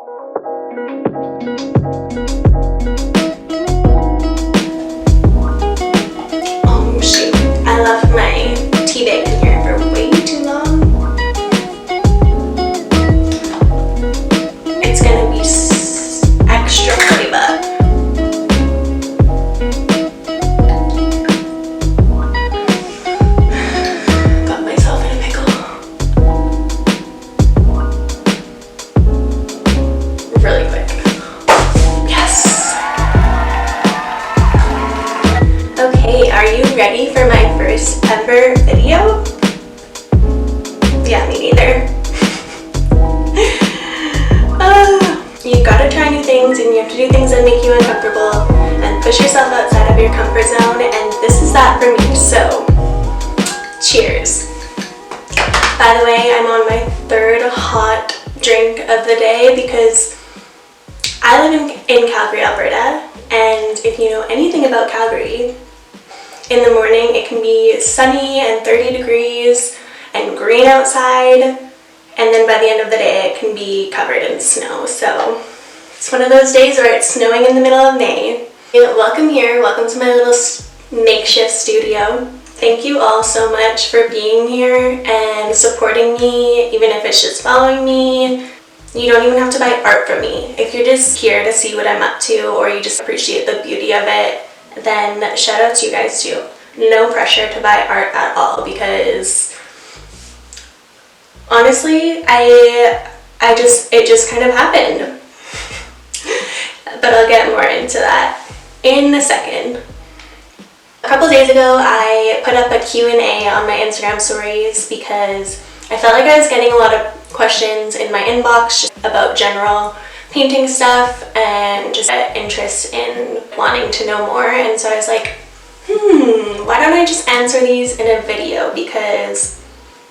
Oh shoot, I left my tea bag in here for way too long. It's gonna be extra flavor. Got myself in a pickle. Really quick. Yes! Okay, are you ready for my first ever video? Yeah, me neither. You gotta try new things and you have to do things that make you uncomfortable and push yourself outside of your comfort zone, and this is that for me, so cheers. By the way, I'm on my third hot drink of the day because I live in Calgary, Alberta, and if you know anything about Calgary, in the morning it can be sunny and 30 degrees and green outside, and then by the end of the day it can be covered in snow. So it's one of those days where it's snowing in the middle of May. Welcome here, welcome to my little makeshift studio. Thank you all so much for being here and supporting me, even if it's just following me. You don't even have to buy art from me. If you're just here to see what I'm up to, or you just appreciate the beauty of it, then shout out to you guys too. No pressure to buy art at all, because honestly, it just kind of happened. But I'll get more into that in a second. A couple days ago, I put up a Q&A on my Instagram stories because I felt like I was getting a lot of questions in my inbox just about general painting stuff and just interest in wanting to know more. And so I was like, why don't I just answer these in a video, because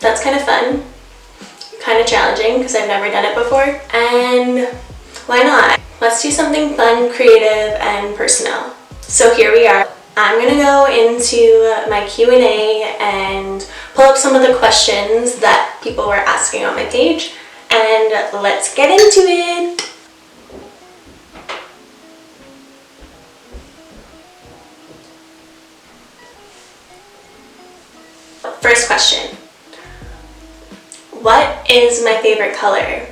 that's kind of fun, kind of challenging because I've never done it before, and why not? Let's do something fun, creative, and personal. So here we are. I'm gonna go into my Q&A and pull up some of the questions that people were asking on my page, and let's get into it. First question. What is my favorite color?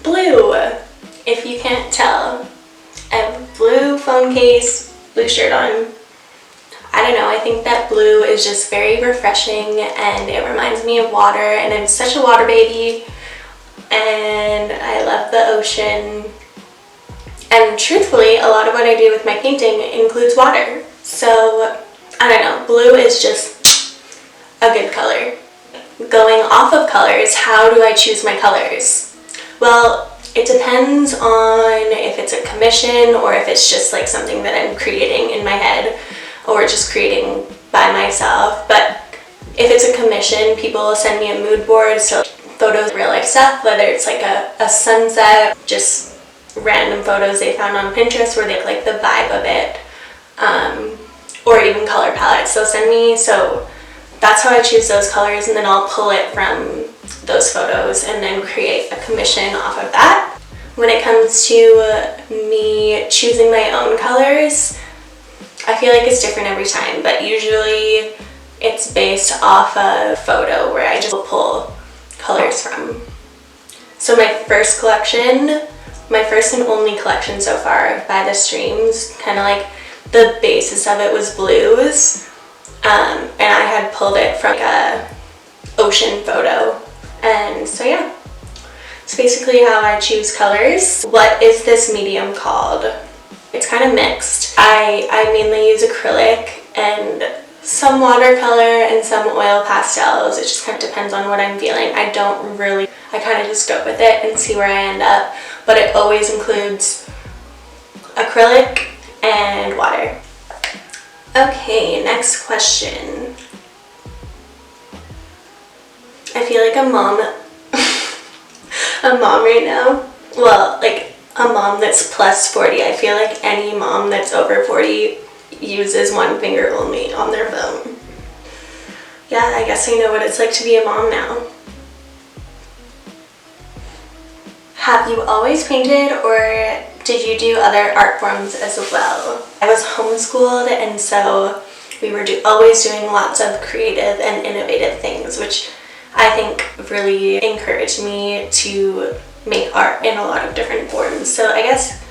Blue, if you can't tell. I have a blue phone case, blue shirt on. I don't know, I think that blue is just very refreshing and it reminds me of water, and I'm such a water baby and I love the ocean. And truthfully, a lot of what I do with my painting includes water. So, I don't know, blue is just a good color. Going off of colors, how do I choose my colors? Well, it depends on if it's a commission or if it's just like something that I'm creating in my head or just creating by myself. But if it's a commission, people will send me a mood board, so photos, real life stuff, whether it's like a sunset, just random photos they found on Pinterest where they like the vibe of it, or even color palettes they'll send me. So that's how I choose those colors, and then I'll pull it from those photos and then create a commission off of that. When it comes to me choosing my own colors, I feel like it's different every time, but usually it's based off a photo where I just pull colors from. So my first collection, my first and only collection so far by the streams, kind of like the basis of it was blues, and I had pulled it from like a ocean photo, and so yeah, it's basically how I choose colors. What is this medium called? It's kind of mixed. I mainly use acrylic and some watercolor and some oil pastels. It just kind of depends on what I'm feeling. I kind of just go with it and see where I end up, but it always includes acrylic and water. Okay, next question. I feel like a mom right now. Well, like a mom that's plus 40. I feel like any mom that's over 40 uses one finger only on their phone. Yeah, I guess I know what it's like to be a mom now. Have you always painted, or did you do other art forms as well? I was homeschooled, and so we were always doing lots of creative and innovative things, which I think really encouraged me to make art in a lot of different forms. So I guess,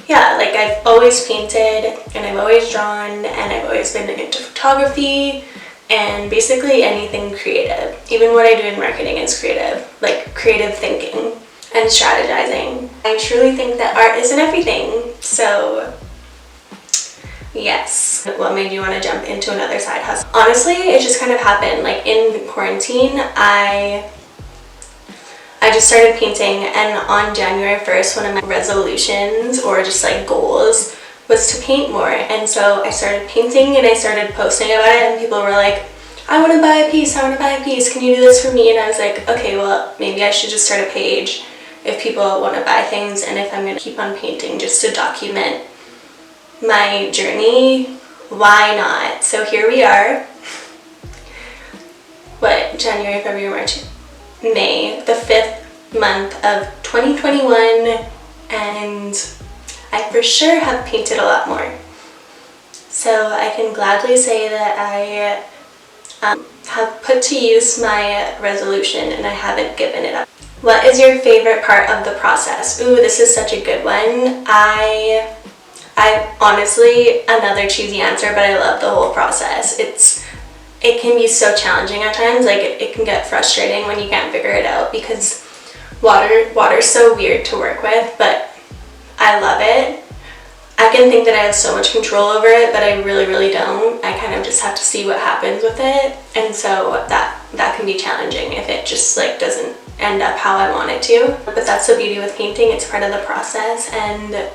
yeah, like I've always painted and I've always drawn and I've always been into photography and basically anything creative. Even what I do in marketing is creative, like creative thinking and strategizing. I truly think that art is in everything. So yes. What made you want to jump into another side hustle? Honestly, it just kind of happened. Like in quarantine, I just started painting, and on January 1st, one of my resolutions or just like goals was to paint more. And so I started painting and I started posting about it, and people were like, I want to buy a piece, I want to buy a piece, can you do this for me? And I was like, okay, well, maybe I should just start a page if people want to buy things, and if I'm going to keep on painting just to document my journey, why not? So here we are. What, January, February, March, May, the 5th month of 2021, and I for sure have painted a lot more. So I can gladly say that I have put to use my resolution and I haven't given it up. What is your favorite part of the process? Ooh, this is such a good one. I honestly, another cheesy answer, but I love the whole process. It can be so challenging at times. Like it can get frustrating when you can't figure it out, because water's so weird to work with, but I love it. I can think that I have so much control over it, but I really, really don't. I kind of just have to see what happens with it, and so that can be challenging if it just like doesn't end up how I want it to. But that's the beauty with painting, it's part of the process, and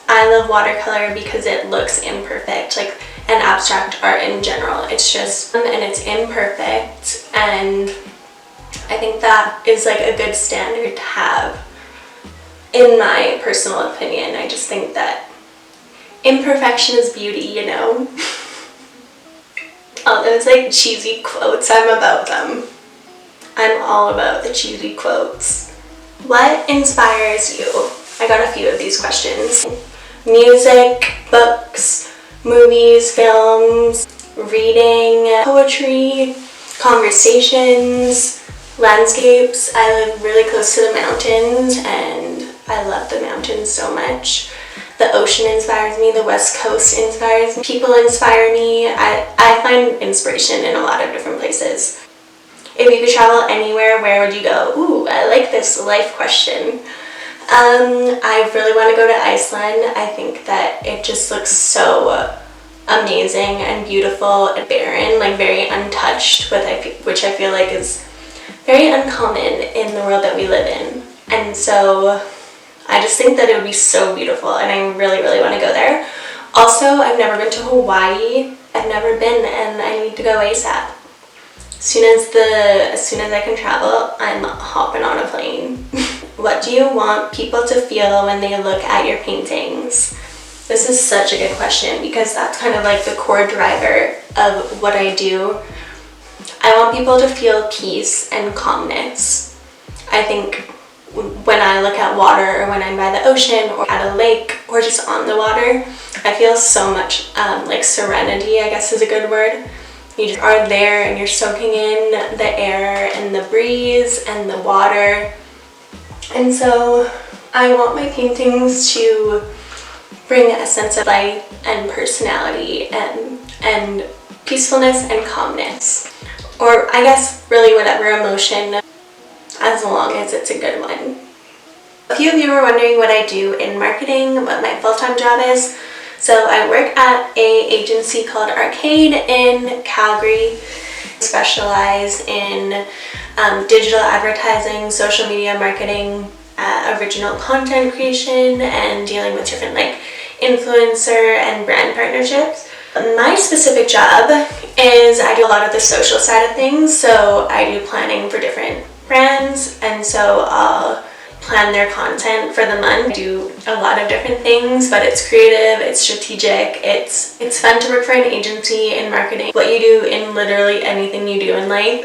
I love watercolor because it looks imperfect, like an abstract art in general. It's just, and it's imperfect, and I think that is like a good standard to have, in my personal opinion. I just think that imperfection is beauty, you know? All those like cheesy quotes, I'm about them. I'm all about the cheesy quotes. What inspires you? I got a few of these questions. Music, books, movies, films, reading, poetry, conversations, landscapes. I live really close to the mountains and I love the mountains so much. The ocean inspires me, the West Coast inspires me, people inspire me. I find inspiration in a lot of different places. If you could travel anywhere, where would you go? Ooh, I like this life question. I really want to go to Iceland. I think that it just looks so amazing and beautiful and barren, like very untouched, which I feel like is very uncommon in the world that we live in. And so I just think that it would be so beautiful, and I really, really want to go there. Also, I've never been to Hawaii. I've never been, and I need to go ASAP. As soon as I can travel, I'm hopping on a plane. What do you want people to feel when they look at your paintings? This is such a good question, because that's kind of like the core driver of what I do. I want people to feel peace and calmness. I think when I look at water, or when I'm by the ocean or at a lake or just on the water, I feel so much like serenity, I guess is a good word. You just are there and you're soaking in the air and the breeze and the water. And so I want my paintings to bring a sense of light and personality and peacefulness and calmness. Or I guess really whatever emotion, as long as it's a good one. A few of you were wondering what I do in marketing, what my full-time job is. So I work at an agency called Arcade in Calgary. I specialize in digital advertising, social media marketing, original content creation, and dealing with different like influencer and brand partnerships. My specific job is I do a lot of the social side of things. So I do planning for different brands, and so I'll plan their content for the month. I do a lot of different things, but it's creative, it's strategic, it's fun to work for an agency in marketing. What you do in literally anything you do in life.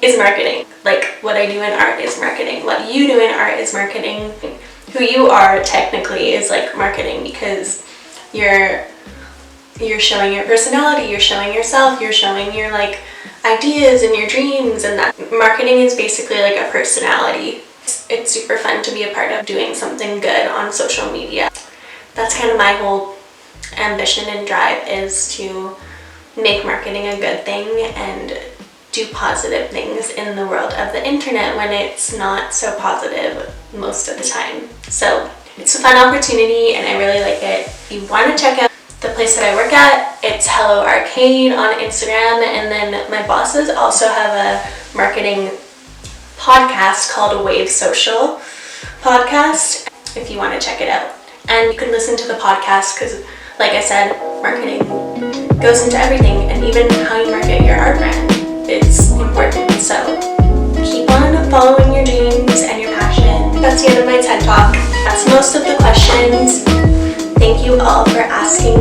is marketing. Like, what I do in art is marketing. What you do in art is marketing. Who you are technically is like marketing, because you're showing your personality, you're showing yourself, you're showing your like ideas and your dreams, and that marketing is basically like a personality. It's super fun to be a part of doing something good on social media. That's kind of my whole ambition and drive, is to make marketing a good thing and do positive things in the world of the internet when it's not so positive most of the time. So it's a fun opportunity and I really like it. If you want to check out the place that I work at, it's Hello Arcade on Instagram, and then my bosses also have a marketing podcast called Wave Social Podcast, if you want to check it out. And you can listen to the podcast because, like I said, marketing goes into everything, and even how you market your art brand is important. So keep on following your dreams and your passion. That's the end of my TED Talk. That's most of the questions. Thank you all for asking